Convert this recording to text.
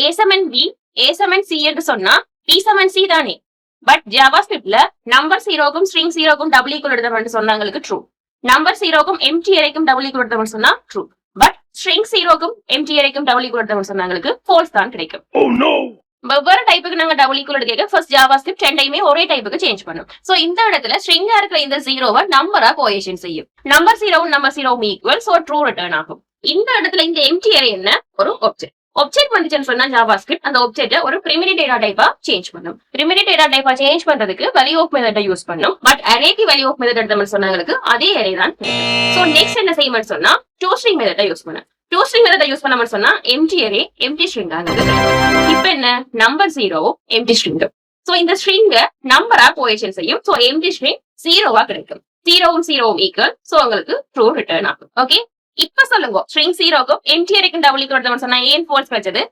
A Saman B, A Saman C என்று சொன்னா B சமன் C தானே. பட் ஜாவாஸ்கிரிப்ட்ல நம்பர் 0க்கும் ஸ்ட்ரிங் 0க்கும் டபுள் ஈக்குவல் எடுத்தவன் சொன்னாங்களுக்கு ட்ரூ. நம்பர் 0க்கும் எம்டி அரேக்கும் டபுள் ஈக்குவல் எடுத்தவன் சொன்னா ட்ரூ. பட் ஸ்ட்ரிங் 0க்கும் எம்டி அரேக்கும் டபுள் ஈக்குவல் எடுத்தவன் சொன்னாங்களுக்கு ஃபால்ஸ் தான் கிடைக்கும். வெவ்வேறு டைப்புக்கு நாங்க டபுள் ஈக்குவல் எடுக்க ஃபர்ஸ்ட் ஜாவாஸ்கிரிப்ட் ரெண்டையுமே ஒரே டைப்புக்கு சேஞ்ச் பண்ணும். சோ இந்த இடத்துல ஸ்ட்ரிங்கா இருக்கிற இந்த 0வை நம்பரா கோஎஷன் செய்யும். நம்பர் 0வும் நம்பர் 0வும் ஈக்குவல், சோ ட்ரூ ரிட்டர்ன் ஆகும். இந்த இடத்துல இந்த எம்டி அரே என்ன, ஒரு ஆப்ஜெக்ட். ஆப்ஜெக்ட் வந்துச்சுன்னு சொன்னா ஜாவாஸ்கிரிப்ட் அந்த ஆப்ஜெக்ட ஒரு பிரிமிட்டிவ் டேட்டா டைப்பா சேஞ்ச் பண்ணும். பிரிமிட்டிவ் டேட்டா டைப்பா சேஞ்ச் பண்றதுக்கு வேல்யூ ஆஃப் மெத்தட யூஸ் பண்ணும். பட் அரேக்கு வேல்யூ ஆஃப் மெத்தட் எடுத்தோம்னு சொன்னாங்களுக்கு அதே அரே தான். சோ நெக்ஸ்ட் என்ன செய்யணும்னு சொன்னா டோஸ்ட்ரிங் மெத்தட யூஸ் பண்ணு. டோஸ்ட்ரிங் மெத்தட யூஸ் பண்ணாம சொன்னா எம்டி அரே எம்டி ஸ்ட்ரிங் ஆகுது. இப்போ என்ன, நம்பர் 0 எம்டி ஸ்ட்ரிங். சோ இந்த ஸ்ட்ரிங்க நம்பரா கோஎஷன் செய்யும். சோ எம்டி ஸ்ட்ரிங் 0வா கிடைக்கும். 0வும் 0வும் ஈக்குவல், சோ உங்களுக்கு ட்ரூ ரிட்டர்ன் ஆகும். ஓகே, இப்ப சொல்லுங்க, ஸ்ட்ரிங் 0க்கும் எம்டி அரேக்கும் டபுள் ஈக்குவல் எடுத்தோம்னு சொன்னா ஏன் ஃபால்ஸ் கிடைச்சது?